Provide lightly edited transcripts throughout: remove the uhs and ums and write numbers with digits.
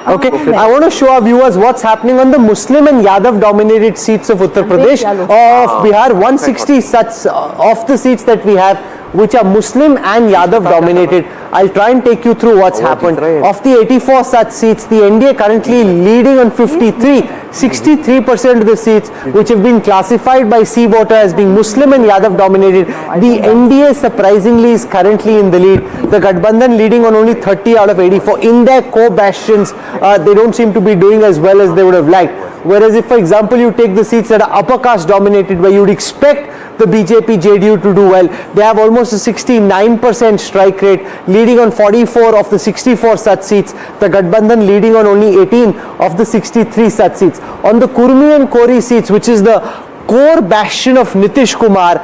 Okay, I want to show our viewers what's happening on the Muslim and Yadav dominated seats of Uttar Pradesh, of Bihar. 160 such of the seats that we have, which are Muslim and Yadav dominated. I'll try and take you through what's happened. Of the 84 such seats, the NDA currently leading on 53, 63% of the seats which have been classified by C voter as being Muslim and Yadav dominated. The NDA surprisingly is currently in the lead. The Gathbandhan leading on only 30 out of 84. In their core bastions, they don't seem to be doing as well as they would have liked. Whereas if, for example, you take the seats that are upper caste dominated, where you would expect the BJP JDU to do well, they have almost a 69% strike rate, leading on 44 of the 64 such seats. The Gathbandhan leading on only 18 of the 63 such seats. On the Kurmi and Kori seats, which is the core bastion of Nitish Kumar,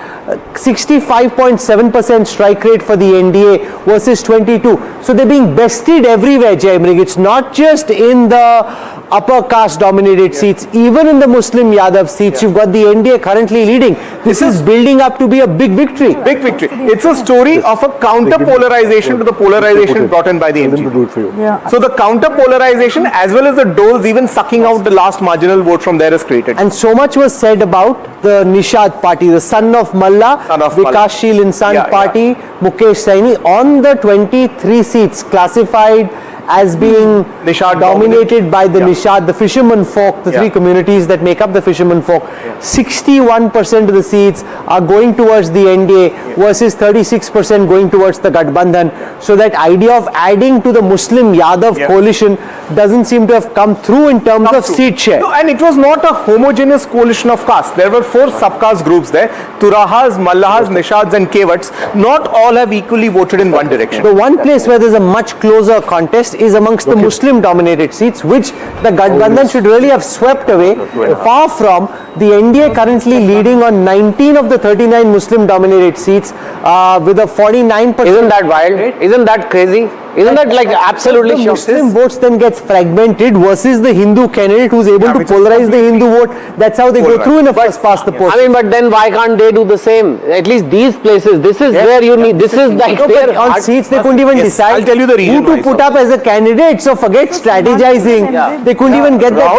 65.7% strike rate for the NDA versus 22. So they're being bested everywhere, Jayamrig. It's not just in the upper caste dominated seats, even in the Muslim Yadav seats, you've got the NDA currently leading. This is building up to be a big victory. Big victory. It's a story of a counter polarization to the polarization brought in by the MG. So the counter polarization as well as the doles even sucking out the last marginal vote from there is created. And so much was said about the Nishad party, the son of Malla, Vikashsheel Insan party, Mukesh Saini, on the 23 seats classified as being Nishad dominated by the Nishad, the fisherman folk, the three communities that make up the fisherman folk. 61% of the seats are going towards the NDA versus 36% going towards the Gathbandhan. So that idea of adding to the Muslim Yadav coalition doesn't seem to have come through in terms of seat share. No, and it was not a homogeneous coalition of castes. There were 4 sub-caste groups there: Turahas, Mallahas, Nishads and Kevats. Not all have equally voted in one direction. The one place where there's a much closer contest is amongst the Muslim dominated seats, which the Gathbandhan should really have swept away. Far from. The NDA currently leading on 19 of the 39 Muslim dominated seats with a 49%. Isn't that wild? Isn't that crazy? Isn't that like absolutely the Muslim votes then gets fragmented versus the Hindu candidate who's able to polarize the Hindu vote. That's how they go through in a first past the post. I mean, but then why can't they do the same? At least these places, this is where you need, this is like on seats they couldn't even decide I'll tell you the reason who to put up as a candidate. So forget strategizing. They couldn't even get that.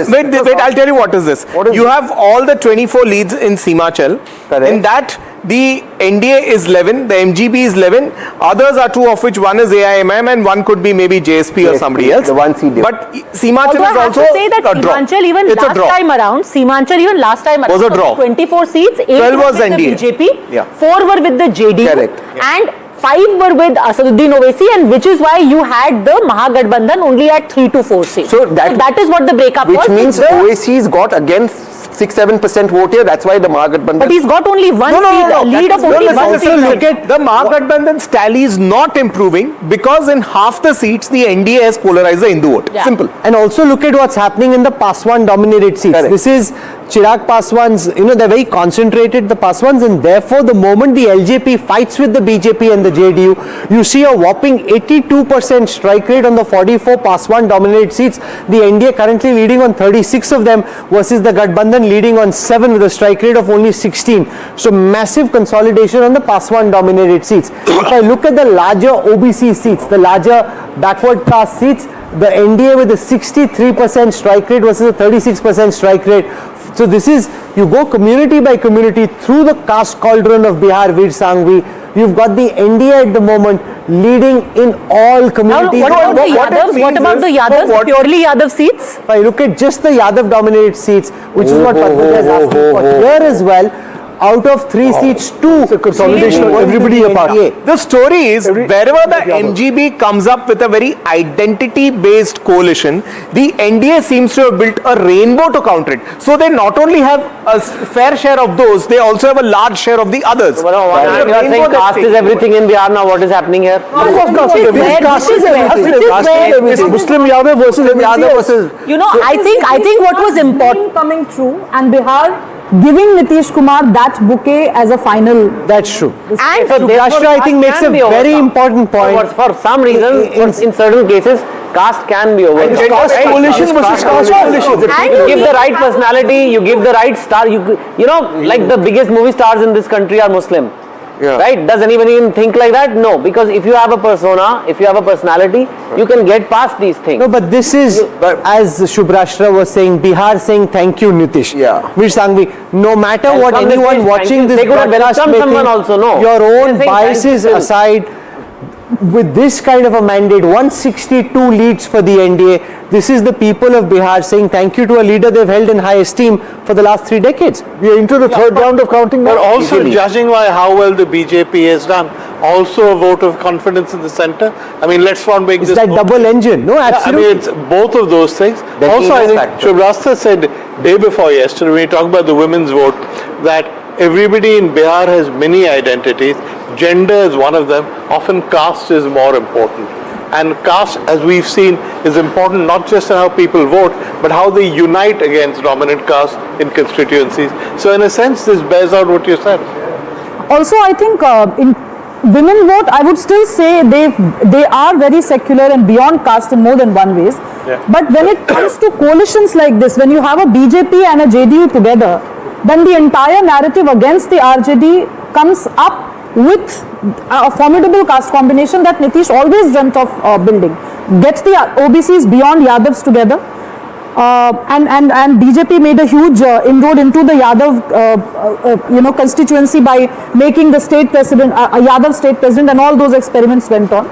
Wait, I'll tell you what is this. You have all the 24 leads in Simachal. In that, the NDA is 11, the MGB is 11, others are 2, of which one is AIMM and one could be maybe JSP or somebody else. The one seat. But Simachal is also to say that a draw. Simachal even It's last time around, Simachal even last time was a draw. 24 seats, 8 12 were was with NDA. the BJP, 4 were with the JDU, Correct. and 5 were with Asaduddin Owaisi, and which is why you had the Mahagathbandhan only at 3 to 4 seats. So that is what the breakup was. Which means Owaisi's got again 6-7% vote here. That's why the Mahagathbandhan. But he's got only one seat, a lead of only one seat. Look at the Mahagathbandhan's tally is not improving because in half the seats the NDA has polarized the Hindu vote. Simple. And also look at what's happening in the Paswan dominated seats. This is Chirag Paswan's, they're very concentrated, the Paswans, and therefore the moment the LJP fights with the BJP and the JDU, you see a whopping 82% strike rate on the 44 Paswan dominated seats. The NDA currently leading on 36 of them versus the Gathbandhan leading on 7 with a strike rate of only 16. So massive consolidation on the Paswan dominated seats. If I look at the larger OBC seats, the larger backward caste seats, the NDA with a 63% strike rate versus a 36% strike rate. So this is, you go community by community through the caste cauldron of Bihar, Veer Sangvi. You've got the NDA at the moment leading in all communities. Now, what about the Yadavs, purely Yadav seats? If I look at just the Yadav dominated seats, which is what Padmaja is asking for here as well, out of 3 seats, 2 consolidation of everybody apart. The story is wherever the MGB comes up with a very identity-based coalition, the NDA seems to have built a rainbow to counter it. So they not only have a fair share of those, they also have a large share of the others. You are saying caste is everything in Bihar now. What is happening here? Muslim Yadav versus Yadav versus. I think what was important coming through and Bihar giving Nitish Kumar that bouquet as a final. That's true. And so Rashtra, I think, makes a very important point. For some reason, in certain cases, caste can be over. Caste coalition versus caste coalition. You give the right personality, you give the right star. You know, like the biggest movie stars in this country are Muslim. Yeah. Right? Does anyone even think like that? No, because if you have a persona, if you have a personality, you can get past these things. No, but this is, as Shubhrashtra was saying, Bihar saying thank you, Nitish. Yeah. Veer Sanghvi, no matter And what some they anyone say watching thank you. this They could have broadcast welcomed may someone think, also, no. your They're own saying biases thank you still. aside, with this kind of a mandate, 162 leads for the NDA, this is the people of Bihar saying thank you to a leader they've held in high esteem for the last 3 decades. We are into the third round of counting now. But also, Easily. judging by how well the BJP has done, also a vote of confidence in the centre. I mean, let's not make It's this that vote- double engine. No, Yeah, I absolutely. mean, it's both of those things. The Also, I Venus think factor. Shubhrashtra said day before yesterday, when he talked about the women's vote, that everybody in Bihar has many identities. Gender is one of them. Often caste is more important. And caste, as we've seen, is important not just in how people vote, but how they unite against dominant caste in constituencies. So in a sense, this bears out what you said. Also, I think in women vote, I would still say they are very secular and beyond caste in more than one ways. Yeah. But when it comes to coalitions like this, when you have a BJP and a JDU together, then the entire narrative against the RJD comes up with a formidable caste combination that Nitish always dreamt of building. Gets the OBCs beyond Yadavs together. And BJP made a huge inroad into the Yadav constituency by making the state president, Yadav state president, and all those experiments went on.